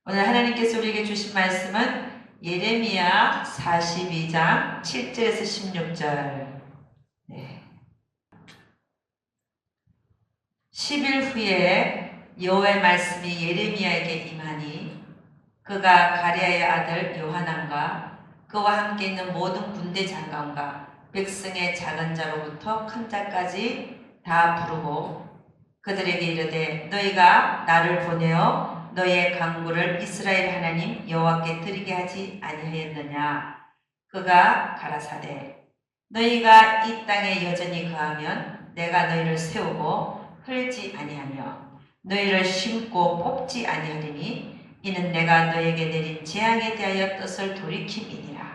오늘 하나님께서 우리에게 주신 말씀은 예레미야 42장 7절에서 16절. 10일 후에 여호와의 말씀이 예레미야에게 임하니 그가 가랴의 아들 요하난과 그와 함께 있는 모든 군대 장관과 백성의 작은 자로부터 큰 자까지 다 부르고 그들에게 이르되 너희가 나를 보내어 너희의 간구를 이스라엘 하나님 여호와께 드리게 하지 아니하였느냐. 그가 가라사대 너희가 이 땅에 여전히 거하면 내가 너희를 세우고 헐지 아니하며 너희를 심고 뽑지 아니하리니 이는 내가 너희에게 내린 재앙에 대하여 뜻을 돌이킴이니라.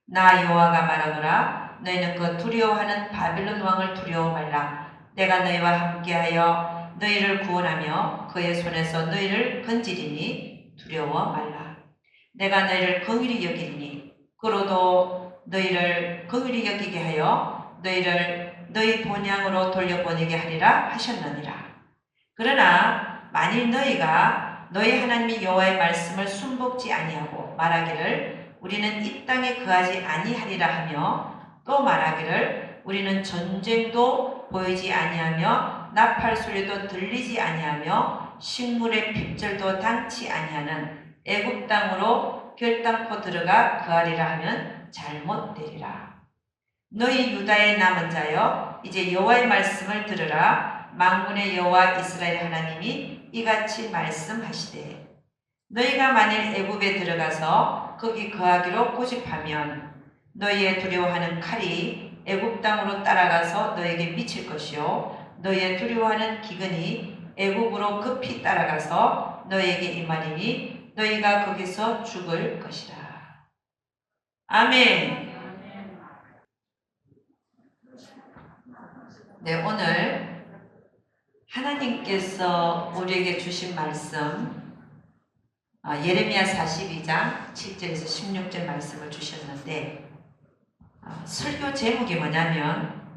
나 여호와가 말하노라. 너희는 그 두려워하는 바벨론 왕을 두려워 말라. 내가 너희와 함께하여 너희를 구원하며 그의 손에서 너희를 건지리니 두려워 말라. 내가 너희를 긍휼히 여기리니 그로도 너희를 긍휼히 여기게 하여 너희를 너희 본향으로 돌려보내게 하리라 하셨느니라. 그러나 만일 너희가 너희 하나님 여호와의 말씀을 순복지 아니하고 말하기를 우리는 이 땅에 거하지 아니하리라 하며 또 말하기를 우리는 전쟁도 보이지 아니하며 나팔 소리도 들리지 아니하며 식물의 핍절도 당치 아니하는 애굽 땅으로 결단코 들어가 거하리라 하면 잘못되리라. 너희 유다의 남은 자여 이제 여호와의 말씀을 들으라. 만군의 여호와 이스라엘 하나님이 이같이 말씀하시되 너희가 만일 애굽에 들어가서 거기 거하기로 고집하면 너희의 두려워하는 칼이 애굽 땅으로 따라가서 너에게 미칠 것이요 너희의 두려워하는 기근이 애굽으로 급히 따라가서 너희에게 임하리니 너희가 거기서 죽을 것이라. 아멘. 네, 오늘 하나님께서 우리에게 주신 말씀 예레미야 42장 7절에서 16절 말씀을 주셨는데 설교 제목이 뭐냐면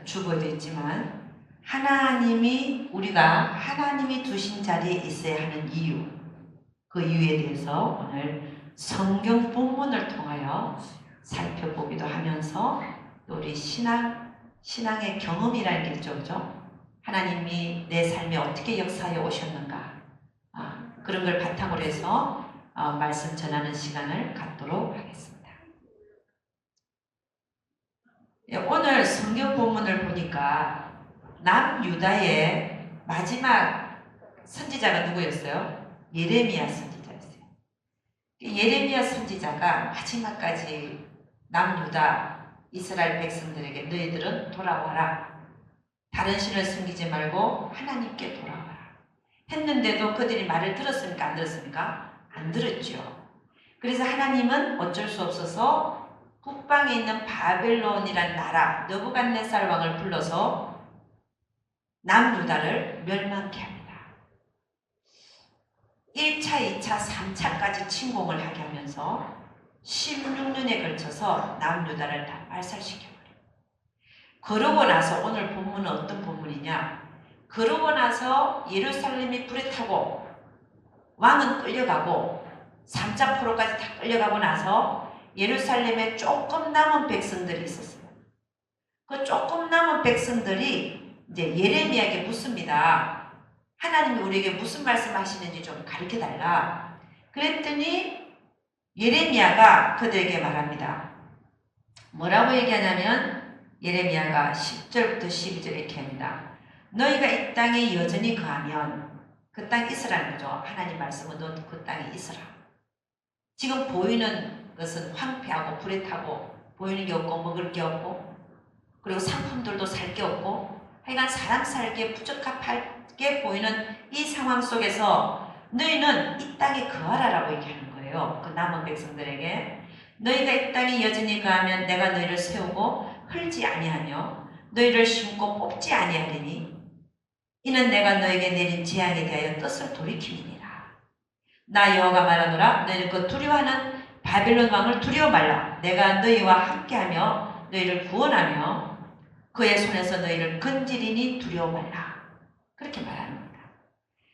주보에도 있지만 하나님이 두신 자리에 있어야 하는 이유, 그 이유에 대해서 오늘 성경 본문을 통하여 살펴보기도 하면서 또 우리 신앙의 경험이라는 게 있죠, 그죠? 하나님이 내 삶에 어떻게 역사하여 오셨는가, 그런 걸 바탕으로 해서 말씀 전하는 시간을 갖도록 하겠습니다. 오늘 성경 본문을 보니까 남유다의 마지막 선지자가 누구였어요? 예레미야 선지자였어요. 예레미야 선지자가 마지막까지 남유다 이스라엘 백성들에게 너희들은 돌아와라. 다른 신을 섬기지 말고 하나님께 돌아와라. 했는데도 그들이 말을 들었습니까? 안 들었습니까? 안 들었죠. 그래서 하나님은 어쩔 수 없어서 북방에 있는 바벨론이란 나라 느부갓네살 왕을 불러서 남유다를 멸망케 합니다. 1차, 2차, 3차까지 침공을 하게 하면서 16년에 걸쳐서 남유다를 다 말살시켜버려요. 그러고 나서 오늘 본문은 어떤 본문이냐? 그러고 나서 예루살렘이 불에 타고 왕은 끌려가고 3차 포로까지 다 끌려가고 나서 예루살렘에 조금 남은 백성들이 있었어요. 그 조금 남은 백성들이 이제 예레미야에게 묻습니다. 하나님이 우리에게 무슨 말씀하시는지 좀 가르쳐달라. 그랬더니 예레미야가 그들에게 말합니다. 뭐라고 얘기하냐면 예레미야가 10절부터 12절 이렇게 합니다. 너희가 이 땅에 여전히 거하면 그 땅 있으라는 거죠. 하나님 말씀은 너 그 땅에 있으라. 지금 보이는 것은 황폐하고 불에 타고 보이는 게 없고 먹을 게 없고 그리고 상품들도 살 게 없고 하여간 사람 살기에 부적합하게 보이는 이 상황 속에서 너희는 이 땅에 거하라라고 얘기하는 거예요. 그 남은 백성들에게 너희가 이 땅에 여전히 거하면 내가 너희를 세우고 헐지 아니하며 너희를 심고 뽑지 아니하리니 이는 내가 너에게 내린 재앙에 대하여 뜻을 돌이킴이니라. 나 여호와가 말하노라. 너희는 그 두려워하는 바벨론 왕을 두려워 말라. 내가 너희와 함께하며 너희를 구원하며 그의 손에서 너희를 건지리니 두려워 말라. 그렇게 말하는 겁니다.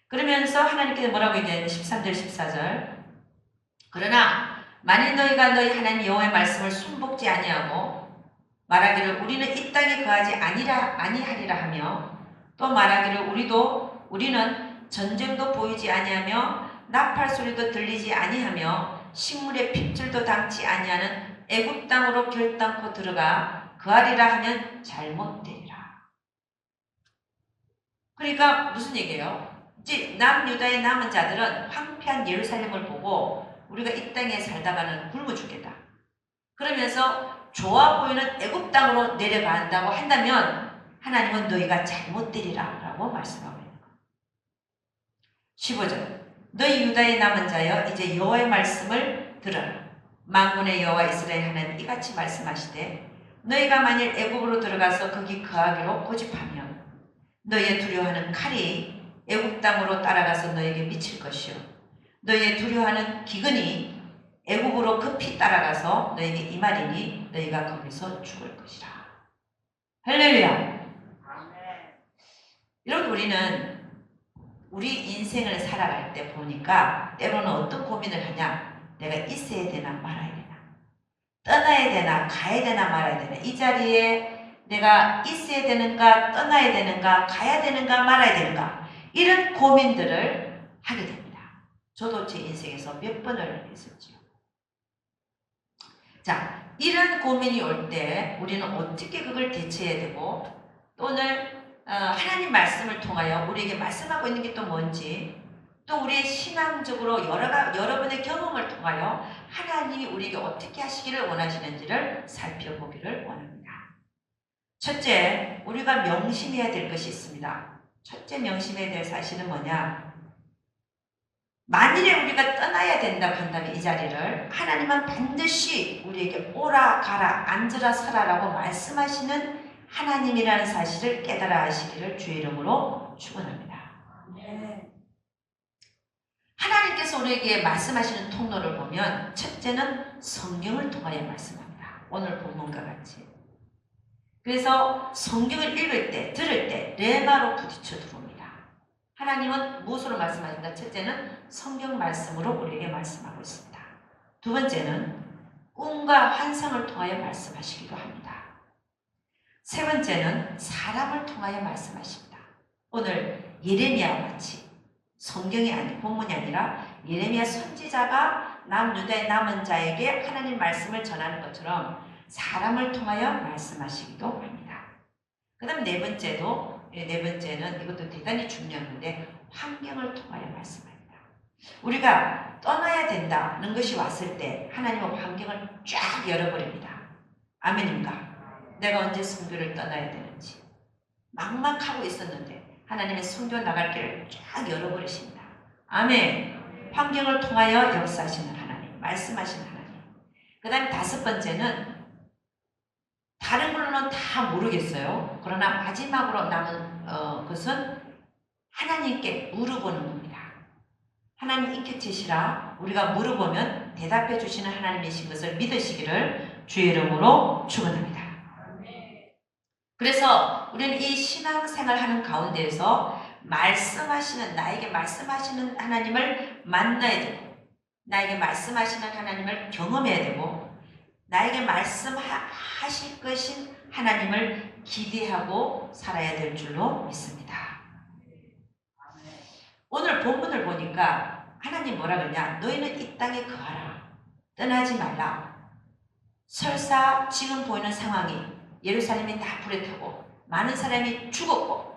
그러면서 하나님께서 뭐라고 얘기하냐면 13절 14절 그러나 만일 너희가 너희 하나님 여호와의 말씀을 순복지 아니하고 말하기를 우리는 이 땅에 거하지 아니하리라 하며 또 말하기를 우리는 전쟁도 보이지 아니하며 나팔 소리도 들리지 아니하며 식물의 핏줄도 담지 아니하는 애굽 땅으로 결단코 들어가 거하리라 하면 잘못되리라. 그러니까 무슨 얘기예요? 이제 남유다의 남은 자들은 황폐한 예루살렘을 보고 우리가 이 땅에 살다가는 굶어 죽겠다. 그러면서 좋아 보이는 애굽 땅으로 내려간다고 한다면 하나님은 너희가 잘못되리라 라고 말씀하고 있는 거예요. 15절 너희 유다의 남은 자여 이제 여호와의 말씀을 들으라. 만군의 여호와 이스라엘 하나님 이같이 말씀하시되 너희가 만일 애굽으로 들어가서 거기 거하기로 고집하면 너희의 두려워하는 칼이 애굽 땅으로 따라가서 너희에게 미칠 것이요 너희의 두려워하는 기근이 애굽으로 급히 따라가서 너희에게 임하리니 너희가 거기서 죽을 것이라. 할렐루야. 여러분 우리는 우리 인생을 살아갈 때 보니까 때로는 어떤 고민을 하냐. 내가 있어야 되나 말아야 되나. 떠나야 되나 가야 되나 말아야 되나. 이 자리에 내가 있어야 되는가 떠나야 되는가 가야 되는가 말아야 되는가. 이런 고민들을 하게 됩니다. 저도 제 인생에서 몇 번을 했었죠. 자, 이런 고민이 올 때 우리는 어떻게 그걸 대처해야 되고 또는 하나님 말씀을 통하여 우리에게 말씀하고 있는 게 또 뭔지 또 우리의 신앙적으로 여러분의 경험을 통하여 하나님이 우리에게 어떻게 하시기를 원하시는지를 살펴보기를 원합니다. 첫째, 우리가 명심해야 될 것이 있습니다. 첫째 명심해야 될 사실은 뭐냐? 만일에 우리가 떠나야 된다고 한다면 이 자리를 하나님은 반드시 우리에게 오라 가라 앉으라 서라라고 말씀하시는 하나님이라는 사실을 깨달아 하시기를 주의 이름으로 축원합니다. 하나님께서 우리에게 말씀하시는 통로를 보면 첫째는 성경을 통하여 말씀합니다. 오늘 본문과 같이. 그래서 성경을 읽을 때 들을 때 레마로 부딪혀 들어옵니다. 하나님은 무엇으로 말씀하십니까? 첫째는 성경 말씀으로 우리에게 말씀하고 있습니다. 두 번째는 꿈과 환상을 통하여 말씀하시기도 합니다. 세 번째는 사람을 통하여 말씀하십니다. 오늘 예레미야와 같이 성경이 아닌 본문이 아니라 예레미야 선지자가 남유다의 남은 자에게 하나님 말씀을 전하는 것처럼 사람을 통하여 말씀하시기도 합니다. 그 다음 네 번째는 이것도 대단히 중요한 건데 환경을 통하여 말씀합니다. 우리가 떠나야 된다는 것이 왔을 때 하나님은 환경을 쫙 열어버립니다. 아멘입니까? 내가 언제 선교를 떠나야 되는지 막막하고 있었는데 하나님의 선교 나갈 길을 쫙 열어버리십니다. 아멘. 환경을 통하여 역사하시는 하나님, 말씀하시는 하나님. 그 다음에 다섯 번째는 다른 걸로는 다 모르겠어요. 그러나 마지막으로 남은 것은 하나님께 물어보는 겁니다. 하나님 인격체시라 우리가 물어보면 대답해 주시는 하나님이신 것을 믿으시기를 주의 이름으로 축원합니다. 그래서 우리는 이 신앙생활 하는 가운데에서 나에게 말씀하시는 하나님을 만나야 되고 나에게 말씀하시는 하나님을 경험해야 되고 나에게 말씀하실 것인 하나님을 기대하고 살아야 될 줄로 믿습니다. 오늘 본문을 보니까 하나님 뭐라 그러냐? 너희는 이 땅에 거하라. 떠나지 말라. 설사 지금 보이는 상황이 예루살렘이 다 불에 타고 많은 사람이 죽었고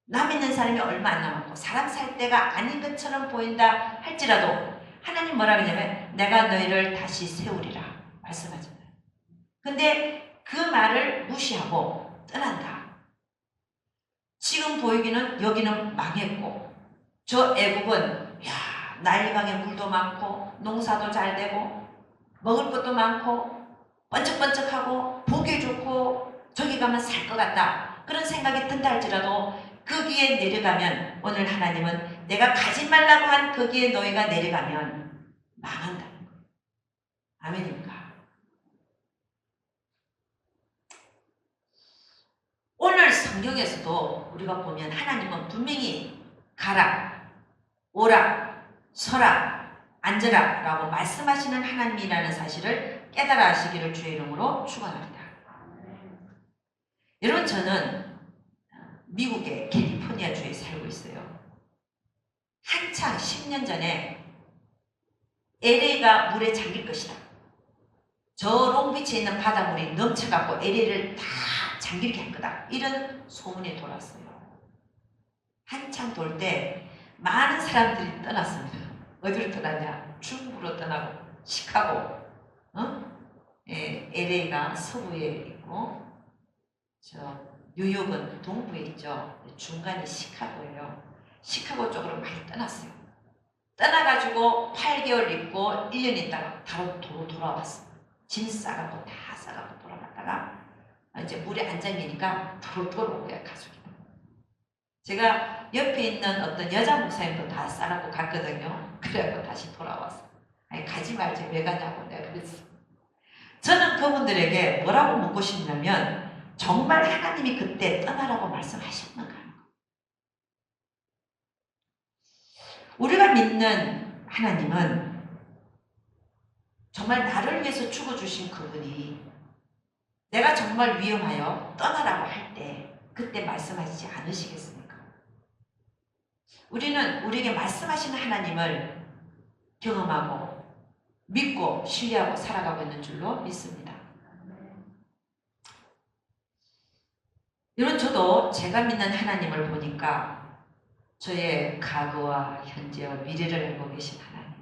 남있는 사람이 얼마 안 남았고 사람 살 때가 아닌 것처럼 보인다 할지라도 하나님 뭐라 그러냐면 내가 너희를 다시 세우리라 말씀하잖아요. 근데 그 말을 무시하고 떠난다. 지금 보이기는 여기는 망했고 저 애국은 난리강에 물도 많고 농사도 잘 되고 먹을 것도 많고 번쩍번쩍하고 보기 좋고 저기 가면 살 것 같다. 그런 생각이 든다 할지라도 거기에 내려가면 오늘 하나님은 내가 가지 말라고 한 거기에 너희가 내려가면 망한다는 거예요. 아멘입니까? 오늘 성경에서도 우리가 보면 하나님은 분명히 가라, 오라, 서라, 앉으라 라고 말씀하시는 하나님이라는 사실을 깨달아 하시기를 주의 이름으로 축원합니다. 여러분 저는 미국의 캘리포니아 주에 살고 있어요. 한창 10년 전에 LA가 물에 잠길 것이다. 저 롱비치에 있는 바닷물이 넘쳐갖고 LA를 다 잠기게 할 거다. 이런 소문이 돌았어요. 한창 돌 때 많은 사람들이 떠났습니다. 어디로 떠났냐? 중부로 떠나고 시카고, LA가 서부에 있고 저 뉴욕은 동부에 있죠. 중간이 시카고예요. 시카고 쪽으로 많이 떠났어요. 떠나가지고 8개월 있고 1년 있다가 바로 도로 돌아왔어요. 짐 싸갖고 다 싸갖고 돌아갔다가 이제 물에 안 잠기니까 도로 돌아온 거야 가족이. 제가 옆에 있는 어떤 여자 목사님도 다 싸라고 갔거든요. 그래갖고 다시 돌아왔어. 아니 가지 말지 왜 가냐고 내가 그랬어. 저는 그분들에게 뭐라고 묻고 싶냐면 정말 하나님이 그때 떠나라고 말씀하셨는가? 우리가 믿는 하나님은 정말 나를 위해서 죽어주신 그분이 내가 정말 위험하여 떠나라고 할 때 그때 말씀하시지 않으시겠습니까? 우리는 우리에게 말씀하시는 하나님을 경험하고 믿고 신뢰하고 살아가고 있는 줄로 믿습니다. 여러분 저도 제가 믿는 하나님을 보니까 저의 과거와 현재와 미래를 알고 계신 하나님.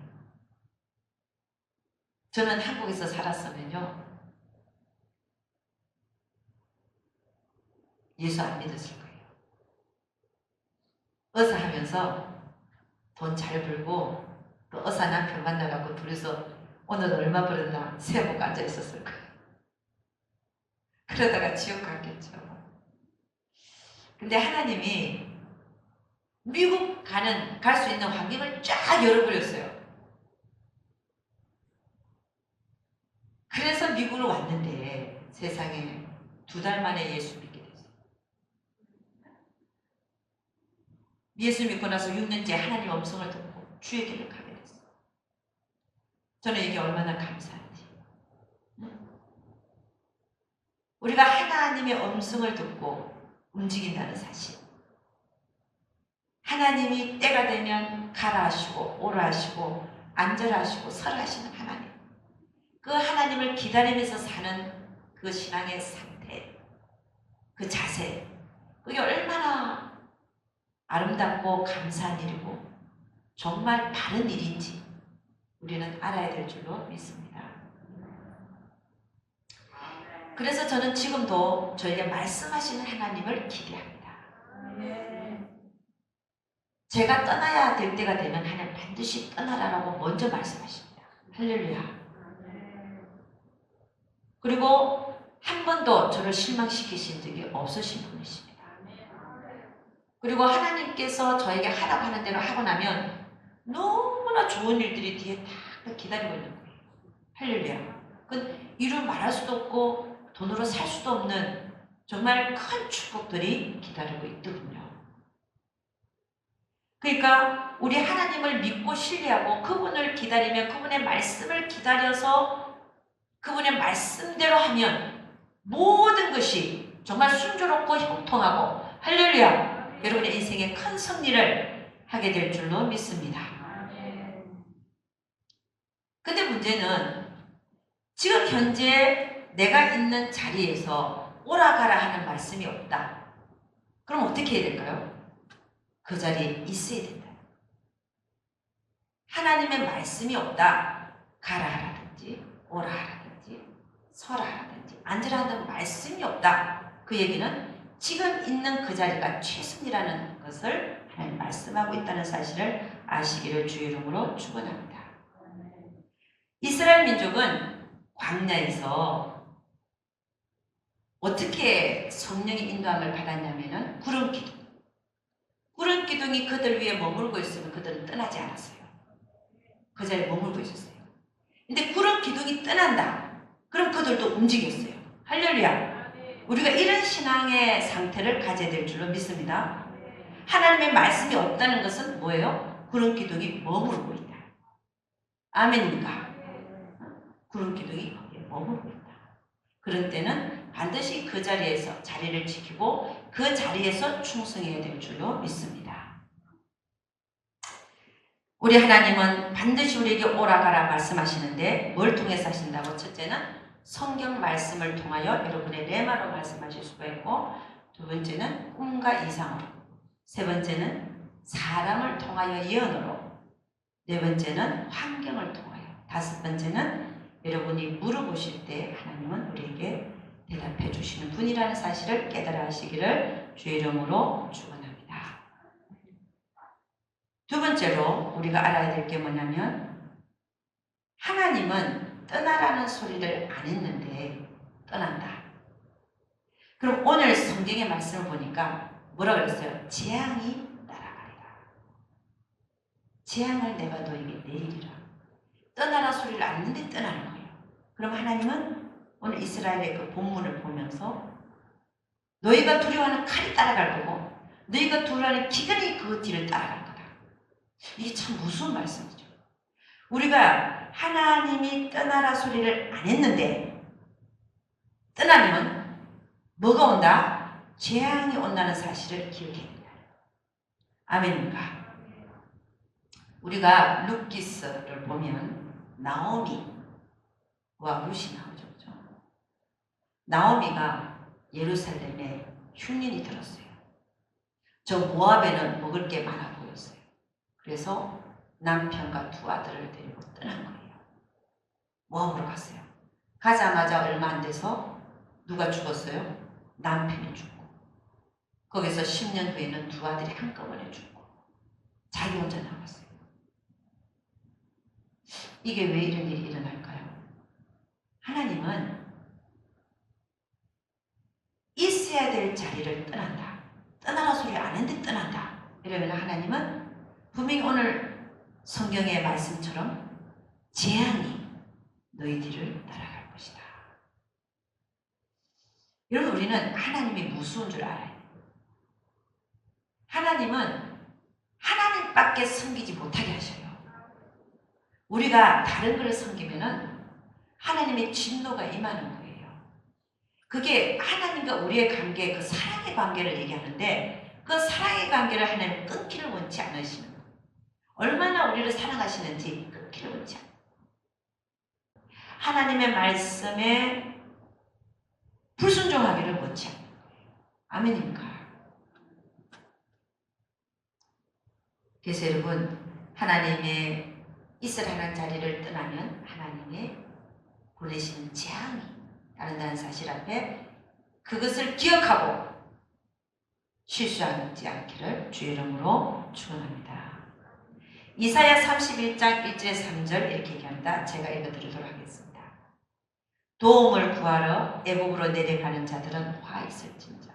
저는 한국에서 살았으면요 예수 안 믿었을 거예요. 의사 하면서 돈 잘 벌고 또 의사 남편 만나갖고 둘이서 오늘 얼마 벌었나 세보고 앉아 있었을 거예요. 그러다가 지옥 갔겠죠. 근데 하나님이 미국 갈 수 있는 환경을 쫙 열어버렸어요. 그래서 미국으로 왔는데 세상에 2달 만에 예수 믿게 됐어요. 예수 믿고 나서 6년째 하나님 음성을 듣고 주의 길을 가게 됐어요. 저는 이게 얼마나 감사한지. 우리가 하나님의 음성을 듣고 움직인다는 사실. 하나님이 때가 되면 가라 하시고 오라 하시고 앉으라 하시고 서라 하시는 하나님. 그 하나님을 기다리면서 사는 그 신앙의 상태, 그 자세, 그게 얼마나 아름답고 감사한 일이고 정말 바른 일인지 우리는 알아야 될 줄로 믿습니다. 그래서 저는 지금도 저에게 말씀하시는 하나님을 기대합니다. 제가 떠나야 될 때가 되면 하나님 반드시 떠나라라고 먼저 말씀하십니다. 할렐루야. 그리고 한 번도 저를 실망시키신 적이 없으신 분이십니다. 그리고 하나님께서 저에게 하라고 하는 대로 하고 나면 너무나 좋은 일들이 뒤에 딱 기다리고 있는 거예요. 할렐루야. 그건 이루 말할 수도 없고 돈으로 살 수도 없는 정말 큰 축복들이 기다리고 있더군요. 그러니까 우리 하나님을 믿고 신뢰하고 그분을 기다리며 그분의 말씀을 기다려서 그분의 말씀대로 하면 모든 것이 정말 순조롭고 형통하고 할렐루야 여러분의 인생에 큰 승리를 하게 될 줄로 믿습니다. 근데 문제는 지금 현재 내가 있는 자리에서 오라가라 하는 말씀이 없다. 그럼 어떻게 해야 될까요? 그 자리에 있어야 된다. 하나님의 말씀이 없다. 가라 하라든지 오라 하라든지 서라 하라든지 앉으라 하는 말씀이 없다. 그 얘기는 지금 있는 그 자리가 최선이라는 것을 하나님 말씀하고 있다는 사실을 아시기를 주의 이름으로 축원합니다. 이스라엘 민족은 광야에서 어떻게 성령의 인도함을 받았냐면은 구름 기둥. 구름 기둥이 그들 위에 머물고 있으면 그들은 떠나지 않았어요. 그 자리에 머물고 있었어요. 근데 구름 기둥이 떠난다. 그럼 그들도 움직였어요. 할렐루야. 우리가 이런 신앙의 상태를 가져야 될 줄로 믿습니다. 하나님의 말씀이 없다는 것은 뭐예요? 구름 기둥이 머물고 있다. 아멘입니까? 구름 기둥이 거기에 머물고 있다. 그런 때는 반드시 그 자리에서 자리를 지키고 그 자리에서 충성해야 될 줄로 믿습니다. 우리 하나님은 반드시 우리에게 오라가라 말씀하시는데 뭘 통해서 하신다고? 첫째는 성경 말씀을 통하여 여러분의 레마로 말씀하실 수가 있고, 두 번째는 꿈과 이상으로, 세 번째는 사람을 통하여 예언으로, 네 번째는 환경을 통하여, 다섯 번째는 여러분이 물어보실 때 하나님은 우리에게 대답해 주시는 분이라는 사실을 깨달아 하시기를 주의 이름으로 축원합니다. 두 번째로 우리가 알아야 될 게 뭐냐면, 하나님은 떠나라는 소리를 안 했는데 떠난다. 그럼 오늘 성경의 말씀을 보니까 뭐라 그랬어요? 재앙이 따라가리라. 재앙을 내가 너에게 내리리라. 떠나라 소리를 안 했는데 떠나는 거예요. 그럼 하나님은 오늘 이스라엘의 그 본문을 보면서 너희가 두려워하는 칼이 따라갈 거고 너희가 두려워하는 기근이 그 뒤를 따라갈 거다. 이게 참 무서운 말씀이죠. 우리가 하나님이 떠나라 소리를 안 했는데 떠나면 뭐가 온다? 재앙이 온다는 사실을 기억해야 된다. 아멘입니까? 우리가 룻기스를 보면 나오미와 룻이 나오죠. 그렇죠? 나오미가 예루살렘에 흉년이 들었어요. 저 모압에는 먹을 게 많아 보였어요. 그래서 남편과 두 아들을 데리고 떠난 거예요. 모압으로 갔어요. 가자마자 얼마 안 돼서 누가 죽었어요? 남편이 죽고, 거기서 10년 후에는 두 아들이 한꺼번에 죽고 자기 혼자 남았어요. 이게 왜 이런 일이 일어날까요? 하나님은 있어야 될 자리를 떠난다. 떠나라 소리 안 했는데 떠난다. 이러면 하나님은 분명히 오늘 성경의 말씀처럼 재앙이 너희 뒤를 따라갈 것이다. 여러분, 우리는 하나님이 무서운 줄 알아야 돼요. 하나님은 하나님밖에 섬기지 못하게 하셔요. 우리가 다른 걸 섬기면은 하나님의 진노가 임하는 거예요. 그게 하나님과 우리의 관계, 그 사랑의 관계를 얘기하는데 그 사랑의 관계를 하나님 끊기를 원치 않으시는 거예요. 얼마나 우리를 사랑하시는지 끊기를 원치 않아요. 하나님의 말씀에 불순종하기를 원치 않는 거예요. 아멘입니까? 그래서 여러분, 하나님의 있으라 하는 자리를 떠나면 하나님의 보내시는 재앙이 따른다는 사실 앞에 그것을 기억하고 실수하지 않기를 주의 이름으로 축원합니다. 이사야 31장 1절 3절 이렇게 얘기합니다. 제가 읽어드리도록 하겠습니다. 도움을 구하러 애굽으로 내려가는 자들은 화 있을진저.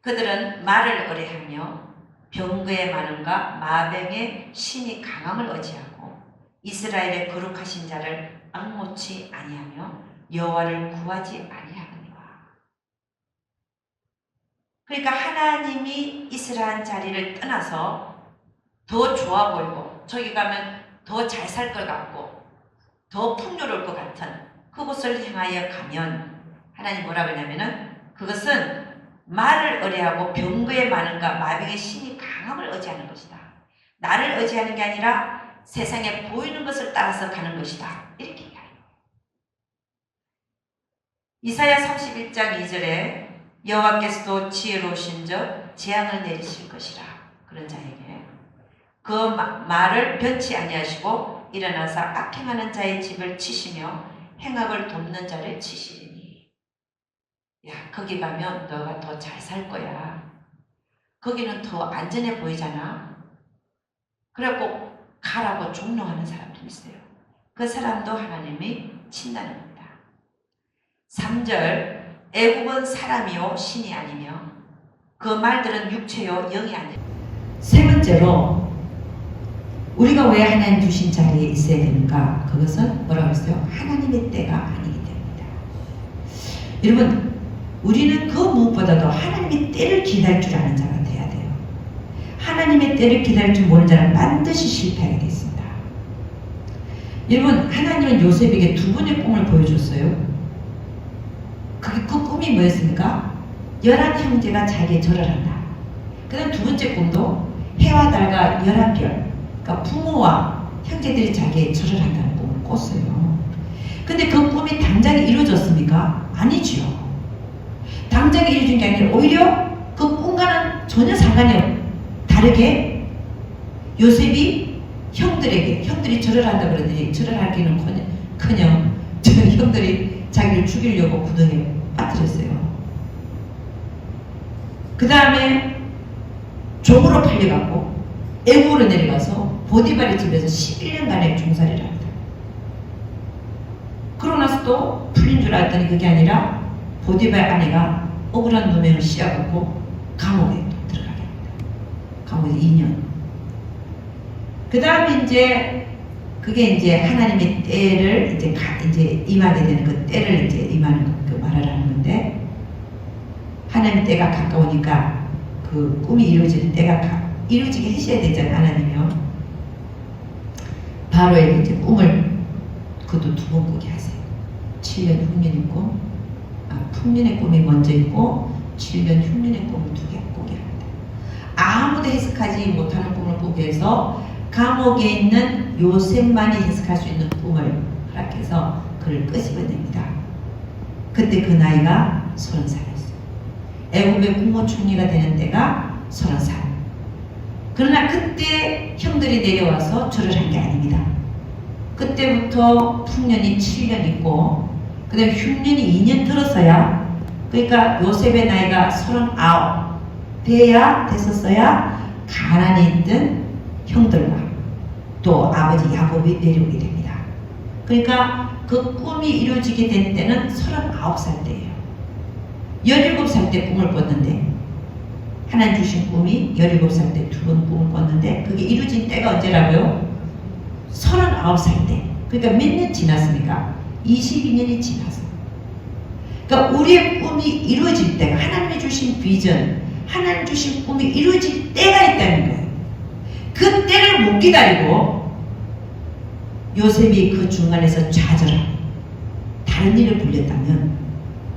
그들은 말을 의뢰하며 병거의 많음과 마병의 심히 강함을 의지하고 이스라엘의 거룩하신 자를 앙모치 아니하며 여호와를 구하지 아니하느니라. 그러니까 하나님이 이스라엘 자리를 떠나서 더 좋아 보이고 저기 가면 더 잘 살 것 같고 더 풍요로울 것 같은 그곳을 향하여 가면 하나님 뭐라 그러냐면은 그것은 말을 의뢰하고 병거에 많은가 마병의 신이 강함을 의지하는 것이다. 나를 의지하는 게 아니라 세상에 보이는 것을 따라서 가는 것이다. 이렇게 얘기해요. 이사야 31장 2절에 여호와께서도 지혜로우신즉 재앙을 내리실 것이라. 그런 자에게 그 말을 변치 아니하시고 일어나서 악행하는 자의 집을 치시며 행악을 돕는 자를 치시리니. 야, 거기 가면 너가 더 잘 살 거야. 거기는 더 안전해 보이잖아. 그래갖고 가라고 종롱하는 사람들이 있어요. 그 사람도 하나님이 친다는 겁니다. 3절 애국은 사람이요 신이 아니며 그 말들은 육체요 영이 아니라. 세 번째로 우리가 왜 하나님 주신 자리에 있어야 되는가? 그것은 뭐라고 했어요? 하나님의 때가 아니기 때문이다. 여러분, 우리는 그 무엇보다도 하나님의 때를 기다릴 줄 아는 자가 돼야 돼요. 하나님의 때를 기다릴 줄 모르는 자는 반드시 실패하게 되어 있습니다. 여러분, 하나님은 요셉에게 두 번의 꿈을 보여줬어요. 그 꿈이 뭐였습니까? 11형제가 자기의 절을 한다. 그 다음 두 번째 꿈도 해와 달과 11별, 그러니까 부모와 형제들이 자기의 절을 한다는 꿈을 꿨어요. 근데 그 꿈이 당장에 이루어졌습니까? 아니죠. 당장에 이루어진 게 아니라 오히려 그 꿈과는 전혀 상관이 없어요. 다르게 요셉이 형들이 절을 한다 그러더니 절을 하기는 커녕 형들이 자기를 죽이려고 구덩이에 빠뜨렸어요. 그 다음에 종으로 팔려갖고 애국으로 내려가서 보디발의 집에서 11년간의 종살이를 합니다. 그러고 나서 또 풀린 줄 알았더니 그게 아니라 보디발 아내가 억울한 누명을 씌워갖고 감옥에 또 들어가게 합니다. 감옥에서 2년. 그 다음에 이제 그게 이제 하나님의 때를 이제 임하게 되는 그 때를 이제 임하는 그 말을 하는 건데, 하나님의 때가 가까우니까 그 꿈이 이루어지는 때가 이루어지게 하셔야 되잖아요. 하나님이요. 바로에게 이제 꿈을 그것도 두 번 꾸게 하세요. 7년 흉년의 꿈, 풍년의 꿈이 먼저 있고 7년 흉년의 꿈을 두 개 꾸게 합니다. 아무도 해석하지 못하는 꿈을 꾸게 해서 감옥에 있는 요셉만이 해석할 수 있는 꿈을 허락해서 그를 끄집어냅니다. 그때 그 나이가 30살이었어요. 애굽의 국무총리가 되는 때가 30살. 그러나 그때 형들이 내려와서 절을 한 게 아닙니다. 그때부터 풍년이 7년 있고 그 다음에 흉년이 2년 들었어야, 그러니까 요셉의 나이가 39 돼야 됐었어야 가난에 있던 형들과 또 아버지 야곱이 내려오게 됩니다. 그러니까 그 꿈이 이루어지게 된 때는 39살 때예요. 17살 때 꿈을 꿨는데, 하나님 주신 꿈이 17살 때 두 번 꿈을 꿨는데 그게 이루어진 때가 언제라고요? 39살 때. 그러니까 몇 년 지났습니까? 22년이 지나서. 그러니까 우리의 꿈이 이루어질 때가, 하나님이 주신 비전, 하나님 주신 꿈이 이루어질 때가 있다는 거예요. 그 때를 못 기다리고 요셉이 그 중간에서 좌절하고 다른 일을 불렸다면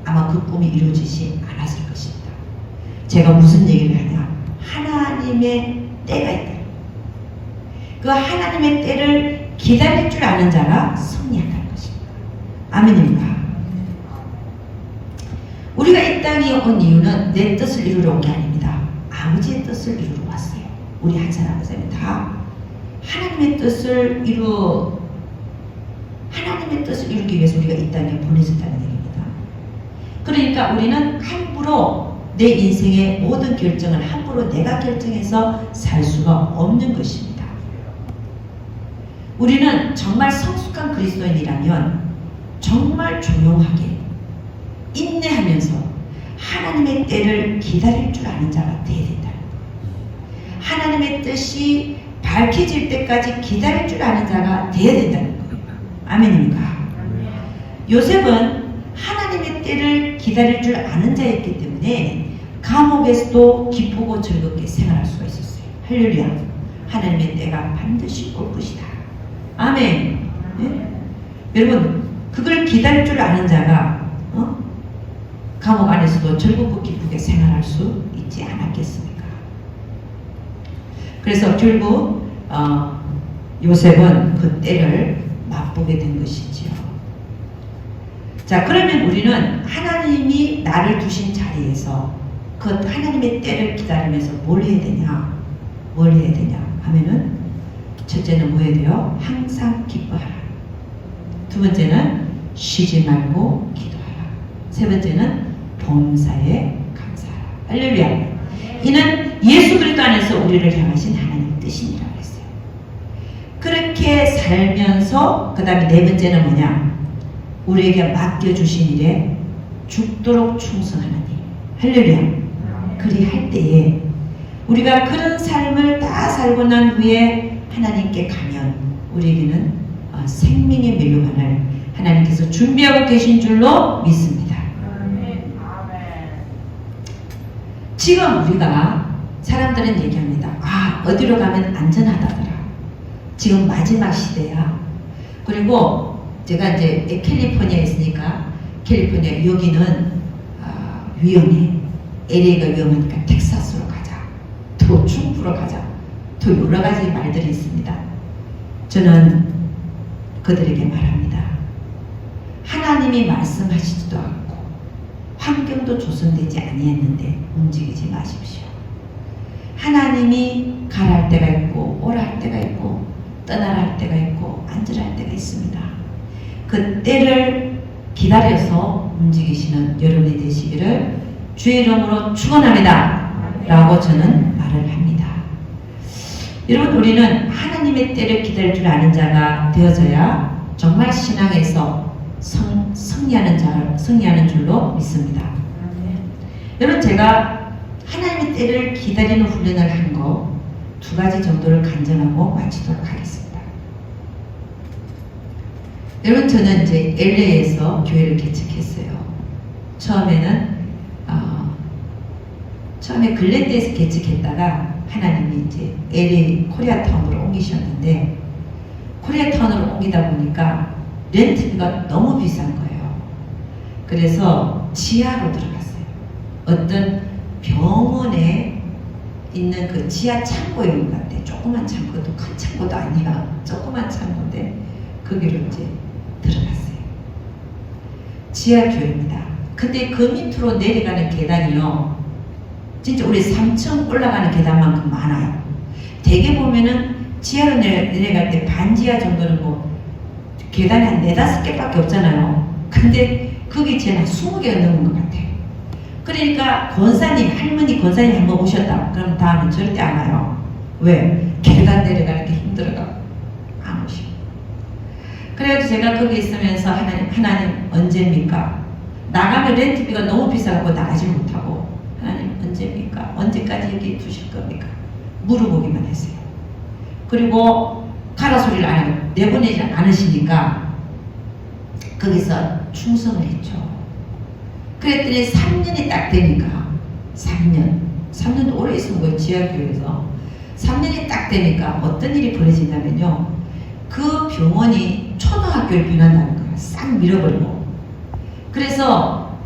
아마 그 꿈이 이루어지지 않았을 것입니다. 제가 무슨 얘기를 하냐? 하나님의 때가 있다. 그 하나님의 때를 기다릴 줄 아는 자가 승리한다는 것입니다. 아멘입니다. 우리가 이 땅에 온 이유는 내 뜻을 이루러 온 게 아닙니다. 아버지의 뜻을 이루러 왔어요. 우리 한 사람 한 사람이 다 하나님의 뜻을 이루기 위해서 우리가 이 땅에 보내졌다는 얘기입니다. 그러니까 우리는 함부로 내 인생의 모든 결정을 함부로 내가 결정해서 살 수가 없는 것입니다. 우리는 정말 성숙한 그리스도인이라면 정말 조용하게 인내하면서 하나님의 때를 기다릴 줄 아는 자가 되어야 된다는 거예요. 하나님의 뜻이 밝혀질 때까지 기다릴 줄 아는 자가 되어야 된다는 거예요. 아멘입니까? 요셉은 하나님의 때를 기다릴 줄 아는 자였기 때문에 감옥에서도 기쁘고 즐겁게 생활할 수가 있었어요. 할렐루야. 하나님의 때가 반드시 올 것이다. 아멘. 네? 여러분, 그걸 기다릴 줄 아는 자가 감옥 안에서도 즐겁고 기쁘게 생활할 수 있지 않았겠습니까? 그래서 결국 요셉은 그 때를 맛보게 된 것이지요. 자, 그러면 우리는 하나님이 나를 두신 자리에서 그 하나님의 때를 기다리면서 뭘 해야 되냐? 뭘 해야 되냐? 하면은 첫째는 뭐 해야 돼요? 항상 기뻐하라. 두 번째는 쉬지 말고 기도하라. 세 번째는 범사에 감사하라. 할렐루야. 이는 예수 그리스도 안에서 우리를 향하신 하나님의 뜻이니라 그랬어요. 그렇게 살면서 그 다음에 네 번째는 뭐냐? 우리에게 맡겨주신 일에 죽도록 충성하는 일. 할렐루야. 그리 할 때에 우리가 그런 삶을 다 살고 난 후에 하나님께 가면 우리에게는 생명의 면류관을 하나님께서 준비하고 계신 줄로 믿습니다. 지금 우리가 사람들은 얘기합니다. 어디로 가면 안전하다더라. 지금 마지막 시대야. 그리고 제가 이제 캘리포니아에 있으니까 캘리포니아 여기는 위험해. LA가 위험하니까 텍사스로 가자. 또 중부로 가자. 또 여러 가지 말들이 있습니다. 저는 그들에게 말합니다. 하나님이 말씀하시지도 않고 환경도 조성되지 아니했는데 움직이지 마십시오. 하나님이 가라 할 때가 있고 오라 할 때가 있고 떠나라 할 때가 있고 앉으라 할 때가 있습니다. 그 때를 기다려서 움직이시는 여러분이 되시기를 주의 이름으로 축원합니다. 라고 저는 말을 합니다. 여러분, 우리는 하나님의 때를 기다릴 줄 아는 자가 되어져야 정말 신앙에서 승리하는 줄로 믿습니다. 여러분, 제가 하나님의 때를 기다리는 훈련을 한 거 두 가지 정도를 간증하고 마치도록 하겠습니다. 여러분, 저는 이제 LA에서 교회를 개척했어요. 처음에 글랜드에서 개척했다가 하나님이 이제 LA 코리아타운으로 옮기셨는데, 코리아타운으로 옮기다 보니까 렌트비가 너무 비싼 거예요. 그래서 지하로 들어갔어요. 어떤 병원에 있는 그 지하 창고에 있는 것 같아요. 조그만 창고도 큰 창고도 아니야. 조그만 창고인데 거기로 이제 들어갔어요. 지하 교회입니다. 근데 그 밑으로 내려가는 계단이요, 진짜 우리 3층 올라가는 계단만큼 많아요. 대개 보면은 지하로 내려갈 때 반지하 정도는 뭐 계단이 한 4-5개밖에 없잖아요. 근데 그게 제일 한 20개가 넘은 것 같아요. 그러니까 할머니 권사님 한번 오셨다. 그럼 다음에 절대 안 와요. 왜? 계단 내려가는 게 힘들어가 안 오시고. 그래서 제가 거기 있으면서 하나님 언제입니까? 나가면 렌트비가 너무 비싸고 나가지 못하고, 하나님 언제입니까? 언제까지 여기 두실 겁니까? 물어보기만 했어요. 그리고 가라 소리를 안 하고 내보내지 않으시니까 거기서 충성을 했죠. 그랬더니 3년이 딱 되니까 3년도 오래 있은 거예요. 지하교회에서 3년이 딱 되니까 어떤 일이 벌어지냐면요, 그 병원이 초등학교를 변한다는 거예요. 싹 밀어버리고. 그래서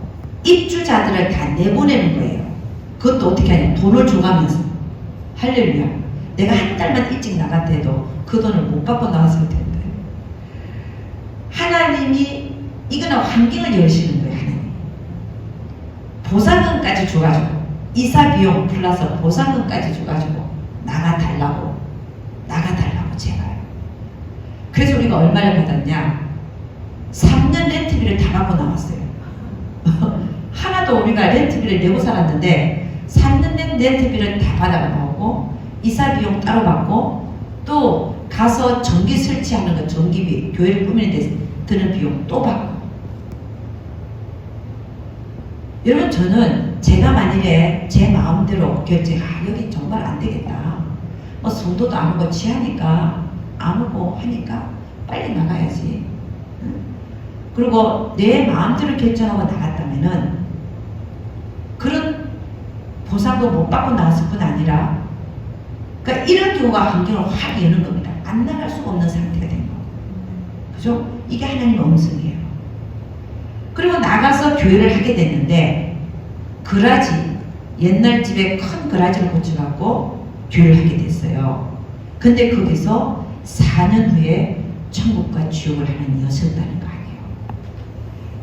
입주자들을 다 내보내는 거예요. 그것도 어떻게 하냐, 돈을 줘가면서. 할렐루야. 내가 한 달만 일찍 나갔대도 그 돈을 못 받고 나왔을 텐데, 하나님이 이거는 환경을 여시는 거예요. 하나님 보상금까지 줘가지고, 이사 비용 플러스 보상금까지 줘가지고 나가달라고 제가요. 그래서 우리가 얼마를 받았냐? 3년 렌트비를 다 받고 나왔어요. 하나도 우리가 렌트비를 내고 살았는데 3년 렌트비를 다 받아 나오고, 이사 비용 따로 받고, 또 가서 전기 설치하는 거, 전기비, 교회를 꾸미는 데 드는 비용 또 받고. 여러분, 저는 제가 만일에 제 마음대로 여기 정말 안 되겠다, 뭐 성도도 안 오고 지하니까 안 오고 하니까 빨리 나가야지. 그리고 내 마음대로 결정하고 나갔다면은 그런 보상도 못 받고 나왔을 뿐 아니라, 그러니까 이런 경우가 환경을 확 여는 겁니다. 안 나갈 수가 없는 상태가 된 거. 그죠? 이게 하나님의 음성이에요. 그리고 나가서 교회를 하게 됐는데 그라지, 옛날 집에 큰 그라지를 고쳐갖고 교회를 하게 됐어요. 근데 거기서 4년 후에 천국과 지옥을 하는 이었었다는 거 아니에요.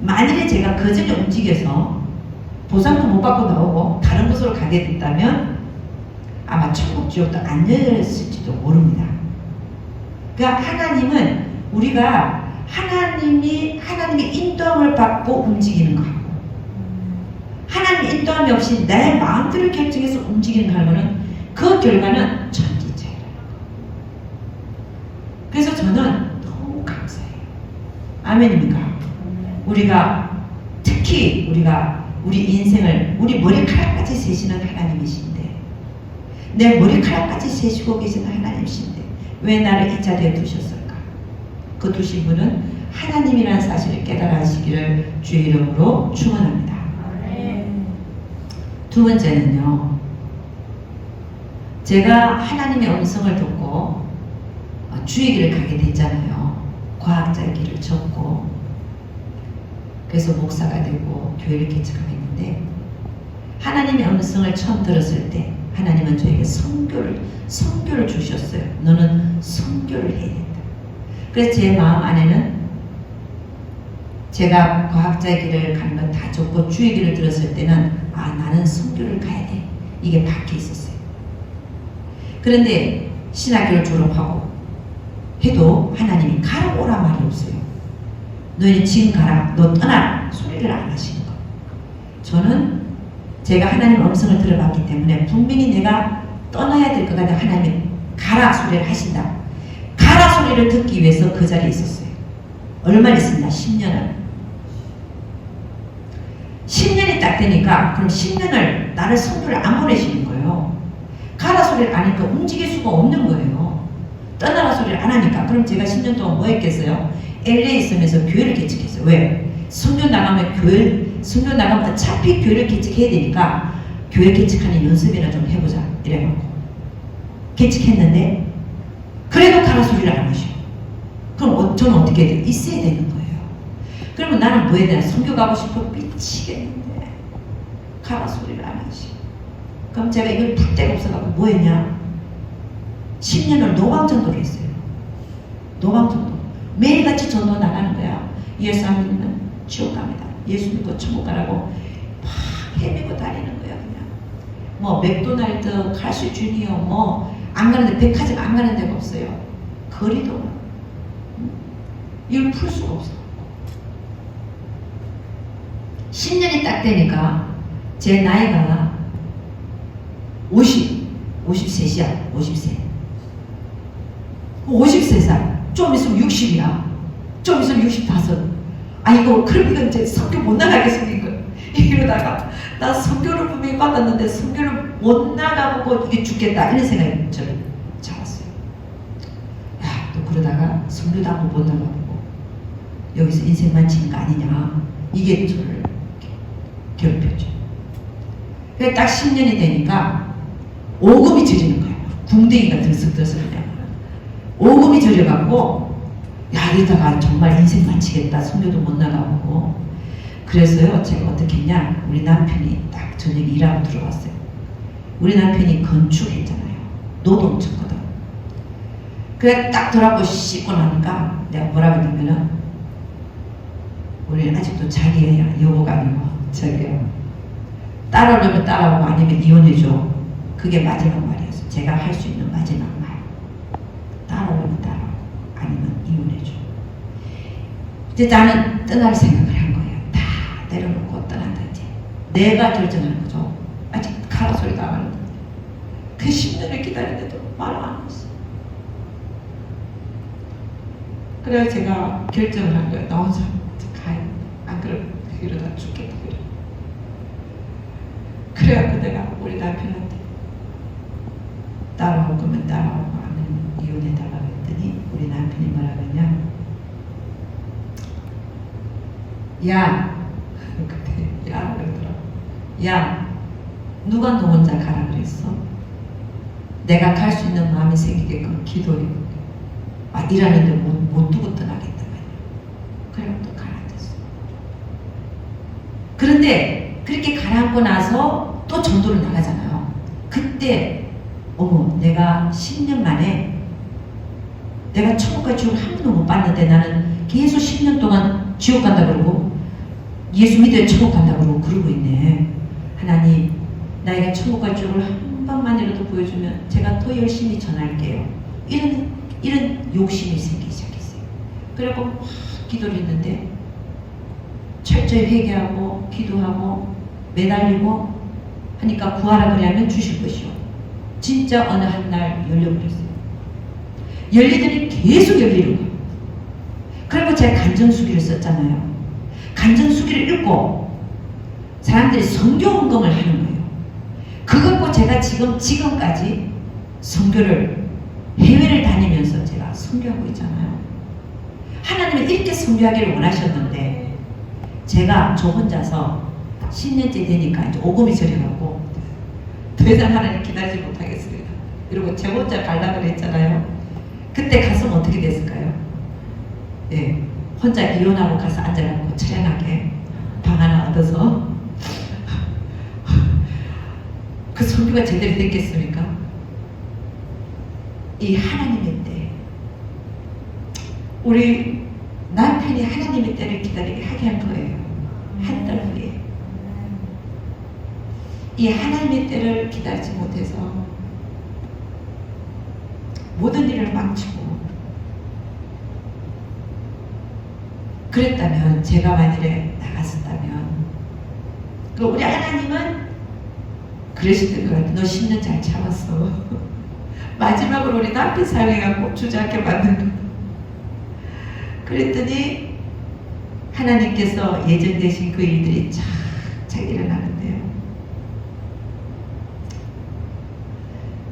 만일에 제가 그 전에 움직여서 보상도 못 받고 나오고 다른 곳으로 가게 됐다면 아마 천국 지옥도 안 열렸을지도 모릅니다. 그러니까 하나님은 우리가 하나님의 인도함을 받고 움직이는 거하고 하나님의 인도함이 없이 내 마음대로 결정해서 움직이는 거는 그 결과는 천지차이라는 거. 그래서 저는 너무 감사해요. 아멘입니까? 우리가 특히 우리 인생을 우리 머리카락까지 세시는 하나님이신데 내 머리카락까지 세시고 계시는 하나님이신데 왜 나를 이 자리에 두셨을까? 그 두신 분은 하나님이라는 사실을 깨달아 하시기를 주의 이름으로 축원합니다. 두 번째는요. 제가 하나님의 음성을 듣고 주의 길을 가게 됐잖아요. 과학자의 길을 졌고 그래서 목사가 되고 교회를 개척하게 했는데 하나님의 음성을 처음 들었을 때 하나님은 저에게 선교를 주셨어요. 너는 선교를 해야 된다. 그래서 제 마음 안에는 제가 과학자의 길을 가는 건 다 좋고 주의 길을 들었을 때는 나는 선교를 가야 돼. 이게 밖에 있었어요. 그런데 신학교를 졸업하고 해도 하나님이 가라 오라 말이 없어요. 너희는 지금 가라, 너 떠나라 소리를 안 하시는 거. 저는 제가 하나님의 음성을 들어봤기 때문에 분명히 내가 떠나야 될 것 같아 하나님이 가라 소리를 하신다. 가라 소리를 듣기 위해서 그 자리에 있었어요. 얼마 있습니다. 10년을. 10년이 딱 되니까 그럼 10년을 나를 선교를 안 보내시는 거예요. 가라 소리를 안 하니까 움직일 수가 없는 거예요. 떠나라 소리를 안 하니까. 그럼 제가 10년 동안 뭐 했겠어요? LA에 있으면서 교회를 개척했어요. 왜? 선교 나가면 어차피 교회를 개척해야 되니까 교회 개척하는 연습이나 좀 해보자 이래갖고 개척했는데 그래도 가라 소리를 안 하셔. 그럼 저는 어떻게 해야 돼? 있어야 되는 거예요. 그러면 나는 뭐 해야 되나? 선교 가고 싶어 미치겠는데 가라 소리를 안 하시. 그럼 제가 이걸 풀 데가 없어갖고 뭐 했냐? 10년을 노방전도를 했어요. 노방전도. 매일같이 전도 나가는 거야. 예수 안 믿으면 지옥 갑니다. 예수 믿고 천국 가라고 막 헤매고 다니는 거야. 그냥 뭐 맥도날드, 카시 주니어 뭐 안 가는데 백화점 안 가는 데가 없어요. 거리도 이걸 풀 수가 없어. 10년이 딱 되니까 제 나이가 53이야. 50세. 53살. 좀 있으면 60이야. 좀 있으면 65. 이거 그러면 이제 선교 못 나가겠습니까? 이러다가 나 선교를 분명히 받았는데 선교를 못 나가고 이게 죽겠다 이런 생각이 저를 잡았어요. 또 그러다가 선교도 한번 못 나가고 여기서 인생만 치는 거 아니냐 이게 저를 괴롭혔죠. 그래서 딱 10년이 되니까 오금이 저리는 거예요. 궁뎅이가 들썩들썩 그냥 오금이 저려갖고 이러다가 정말 인생 마치겠다. 선교도 못 나가고. 그래서요 제가 어떻게 했냐, 우리 남편이 딱 저녁에 일하고 들어왔어요. 우리 남편이 건축했잖아요. 노동쳤거든. 그래 딱 돌아보고 씻고 나니까 내가 뭐라고 했냐면은 우리는 아직도 자기애야. 여보가 아니고 자기야. 따라오려면 따라오고 아니면 이혼해줘. 그게 마지막 말이었어요. 제가 할 수 있는 마지막 말. 따라오려면 따라오고 아니면 이혼해줘. 이제 나는 떠날 생각을 한 거예요. 다 내려놓고 떠난다 이제. 내가 결정하는 거죠. 아직 가라 소리가 안 하는데. 그 10년을 기다렸는데도 말을 안 했어. 그래서 제가 결정을 한 거예요. 나 혼자 가요. 안 그러면 이러다 죽겠다. 그래갖고 내가 우리 남편한테 따라올 거면 따라오고 아니면 이혼해달라고 했더니 우리 남편이 뭐라고 했냐, 야 그때 야 그러더라고. 야 누가 너 혼자 가라 그랬어? 내가 갈 수 있는 마음이 생기게끔 기도해. 일하는데 못 두고 떠나겠다 말이야. 그래갖고 또 가라 됐어. 그런데 그렇게 가라앉고 나서 또 전도를 나가잖아요. 그때 어머, 내가 10년 만에 내가 천국과 지옥을 한 번도 못 봤는데 나는 계속 10년 동안 지옥 간다 그러고 예수 믿어야 천국 간다 그러고 있네. 하나님, 나에게 천국과 지옥을 한 번만이라도 보여주면 제가 더 열심히 전할게요. 이런 욕심이 생기기 시작했어요. 그리고 막 기도를 했는데 철저히 회개하고 기도하고 매달리고 하니까 구하라 그래야면 주실 것이요. 진짜 어느 한 날 열려버렸어요. 열리더니 계속 열리는 거예요. 그리고 제가 간증수기를 썼잖아요. 간증수기를 읽고 사람들이 선교 헌금을 하는 거예요. 그것고 제가 지금까지 선교를 해외를 다니면서 제가 선교하고 있잖아요. 하나님은 이렇게 선교하기를 원하셨는데 제가 저 혼자서 10년째 되니까 이제 오금이 저려가고 더 이상 하나님 기다리지 못하겠습니다. 그리고 제 혼자 가려고 했잖아요. 그때 갔으면 어떻게 됐을까요? 네, 혼자 이혼하고 가서 앉아갖고 처량하게 방 하나 얻어서 그 선교가 제대로 됐겠습니까? 이 하나님의 때, 우리 남편이 하나님의 때를 기다리게 하게 할 거예요. 한 달 후에. 이 하나님의 때를 기다리지 못해서 모든 일을 망치고 그랬다면, 제가 만일에 나갔었다면, 그 우리 하나님은 그러시던 것 같아. 너 10년 잘 참았어. 마지막으로 우리 남편 사랑해갖고 주저앉게 만든 거. 그랬더니 하나님께서 예정되신 그 일들이 착착 일어나는데요.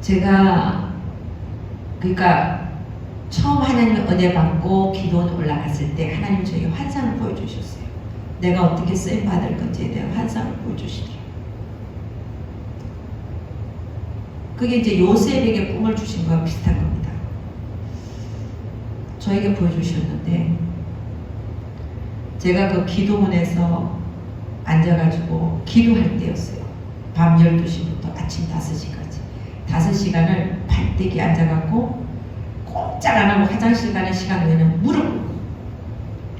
제가 그러니까 처음 하나님의 은혜 받고 기도원 올라갔을 때 하나님 저에게 환상을 보여주셨어요. 내가 어떻게 쓰임 받을 건지에 대한 환상을 보여주시더라고요. 그게 이제 요셉에게 꿈을 주신 거와 비슷한 겁니다. 저에게 보여주셨는데 제가 그 기도원에서 앉아가지고 기도할 때였어요. 밤 12시부터 아침 5시까지 5시간을 발대기 앉아갖고 꼼짝 안 하고 화장실 가는 시간 외에는 무릎 꿇고,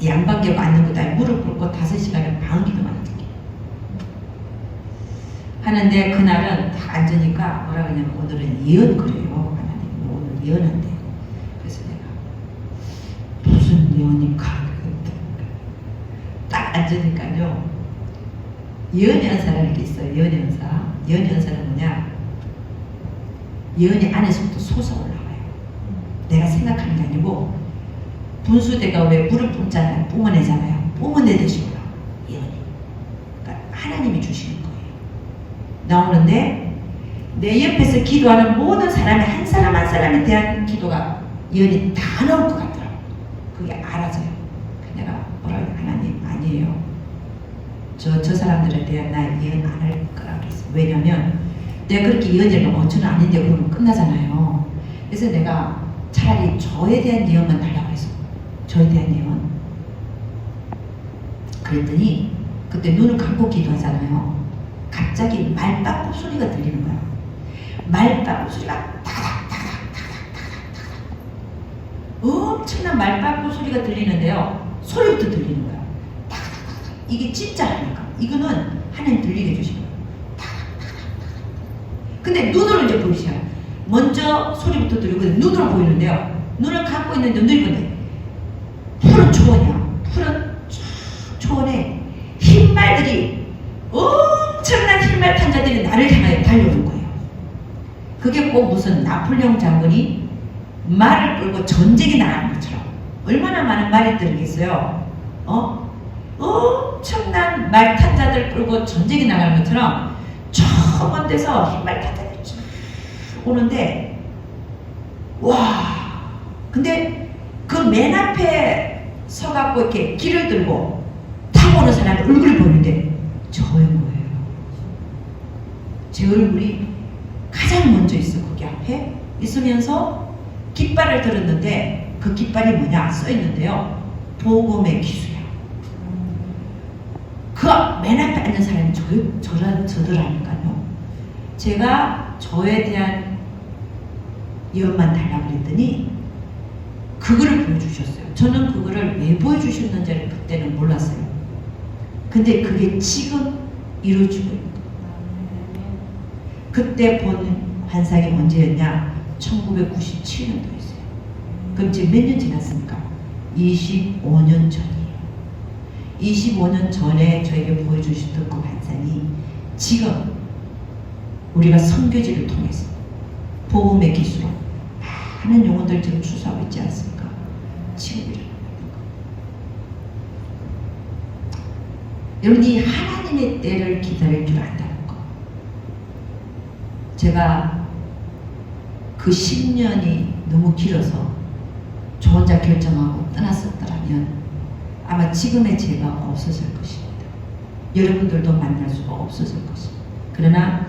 양반개고 앉는 것도 아니고 무릎 꿇고 5시간을 방기도만 하는 게 하는데, 그날은 다 앉으니까 뭐라 그러냐면 오늘은 예언 그래요. 하나님 오늘 예언한대. 그래서 내가 무슨 예언입니까? 딱 앉으니까요, 예언연사라는 게 있어요. 예언연사는 뭐냐, 예언이 안에서부터 솟아올라와요. 내가 생각하는 게 아니고, 분수대가 왜 물을 뿜잖아요. 뿜어내잖아요. 뿜어내듯이 올라와요, 예언이. 그러니까 하나님이 주시는 거예요. 나오는데 내 옆에서 기도하는 모든 사람이 한 사람 한 사람에 대한 기도가 예언이 다 나올 것 같더라고요. 그게 알아져요. 내가 뭐라고 해요? 하나님 아니에요. 저 사람들에 대한 나 예언 안 할 거라 그랬어요. 왜냐면 내가 그렇게 예언을 하면 저는 아닌데 그러면 끝나잖아요. 그래서 내가 차라리 저에 대한 예언만 달라고 했어. 저에 대한 예언. 그랬더니 그때 눈을 감고 기도하잖아요. 갑자기 말바꿈 소리가 들리는 거야. 말바꿈 소리가 타닥타닥타닥타닥타닥 엄청난 말바꿈 소리가 들리는데요. 소리부터 들리는 거야. 타닥타닥. 이게 진짜라니까. 이거는 하나님 들리게 해주신 거야. 타닥타닥타닥. 근데 눈으로 이제 보이시죠. 먼저 소리부터 들리고 눈으로 보이는데요. 눈을 감고 있는데 눈이 보네. 푸른 초원이야. 푸른 초원에 흰말들이 엄청난 흰말 탄자들이 나를 향하여 달려오는 거예요. 그게 꼭 무슨 나폴레옹 장군이 말을 끌고 전쟁에 나가는 것처럼. 얼마나 많은 말이 들겠어요. 엄청난 말 탄자들 끌고 전쟁에 나가는 것처럼 저 먼 데서 흰말 탄자들이 쫙 오는데, 와, 근데 그 맨 앞에 서갖고 이렇게 길을 들고 타고 오는 사람의 얼굴이 보이는데 저인 거예요. 제 얼굴이 가장 먼저 있어. 거기 앞에 있으면서 깃발을 들었는데 그 깃발이 뭐냐 써 있는데요. 복음의 기수야. 그 맨 앞에 앉은 사람이 저더라니까요. 제가 저에 대한 예언만 달라고 그랬더니 그거를 보여주셨어요. 저는 그거를 왜 보여주셨는지를 그때는 몰랐어요. 근데 그게 지금 이루어지고 있는 거예요. 그때 본 환상이 언제였냐? 1997년도였어요. 그럼 지금 몇 년 지났습니까? 25년 전이에요. 25년 전에 저에게 보여주셨던 그 환상이 지금 우리가 선교지를 통해서 복음의 기수로 많은 영혼들 지금 추수하고 있지 않습니까? 지금 일어나는 거. 여러분이 하나님의 때를 기다릴 줄 안다는 거. 제가 그 10년이 너무 길어서 저 혼자 결정하고 떠났었더라면 아마 지금의 제가 없어질 것입니다. 여러분들도 만날 수가 없어질 것입니다. 그러나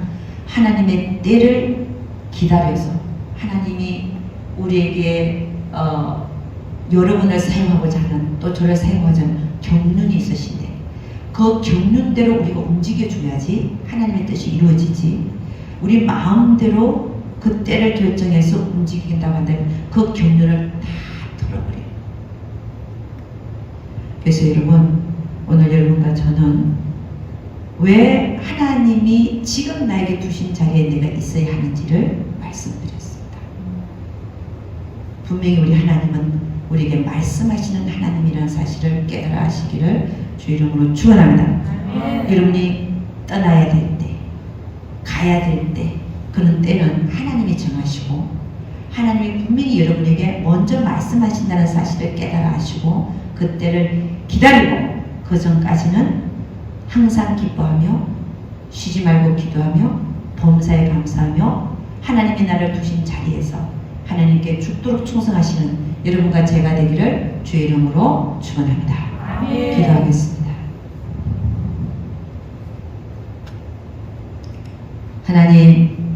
하나님의 때를 기다려서 하나님이 우리에게 여러분을 사용하고자 하는 또 저를 사용하고자 하는 경륜이 있으신데 그 경륜대로 우리가 움직여줘야지 하나님의 뜻이 이루어지지 우리 마음대로 그 때를 결정해서 움직인다고 한다면 그 경륜을 다 털어버려요. 그래서 여러분 오늘 여러분과 저는 왜 하나님이 지금 나에게 두신 자리에 내가 있어야 하는지를 말씀드렸습니다. 분명히 우리 하나님은 우리에게 말씀하시는 하나님이라는 사실을 깨달아 하시기를 주 이름으로 축원합니다. 여러분이 떠나야 될 때, 가야 될 때, 그런 때는 하나님이 정하시고 하나님이 분명히 여러분에게 먼저 말씀하신다는 사실을 깨달아 하시고 그 때를 기다리고 그 전까지는 항상 기뻐하며 쉬지 말고 기도하며 범사에 감사하며 하나님이 나를 두신 자리에서 하나님께 죽도록 충성하시는 여러분과 제가 되기를 주의 이름으로 축원합니다. 기도하겠습니다. 하나님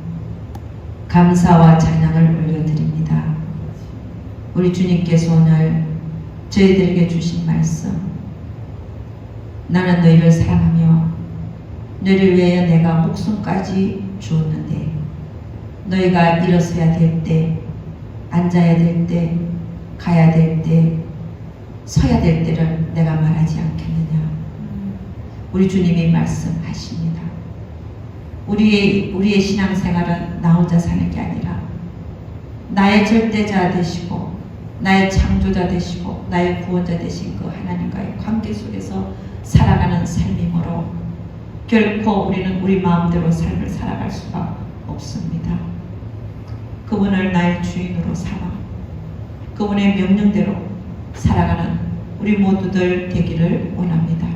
감사와 찬양을 올려드립니다. 우리 주님께서 오늘 저희들에게 주신 말씀 나는 너희를 사랑하며 너희를 위하여 내가 목숨까지 주었는데 너희가 일어서야 될 때, 앉아야 될 때, 가야 될 때, 서야 될 때를 내가 말하지 않겠느냐. 우리 주님이 말씀하십니다. 우리의 신앙생활은 나 혼자 사는 게 아니라 나의 절대자 되시고 나의 창조자 되시고 나의 구원자 되신 그 하나님과의 관계 속에서 살아가는 삶이므로 결코 우리는 우리 마음대로 삶을 살아갈 수가 없습니다. 그분을 나의 주인으로 삼아 그분의 명령대로 살아가는 우리 모두들 되기를 원합니다.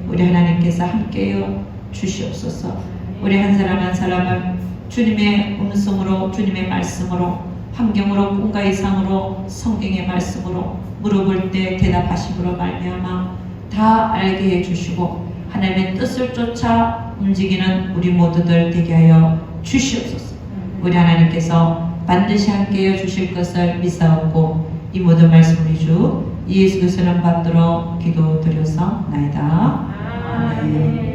우리 하나님께서 함께여 주시옵소서. 우리 한 사람 한 사람을 주님의 음성으로 주님의 말씀으로 환경으로 꿈과 이상으로 성경의 말씀으로 물어볼 때 대답하심으로 말미암아 다 알게 해주시고 하나님의 뜻을 쫓아 움직이는 우리 모두들 되게 하여 주시옵소서. 우리 하나님께서 반드시 함께해 주실 것을 믿사옵고 이 모든 말씀 우리 주 예수 그리스도는 받들어 기도드려서 나이다. 아멘.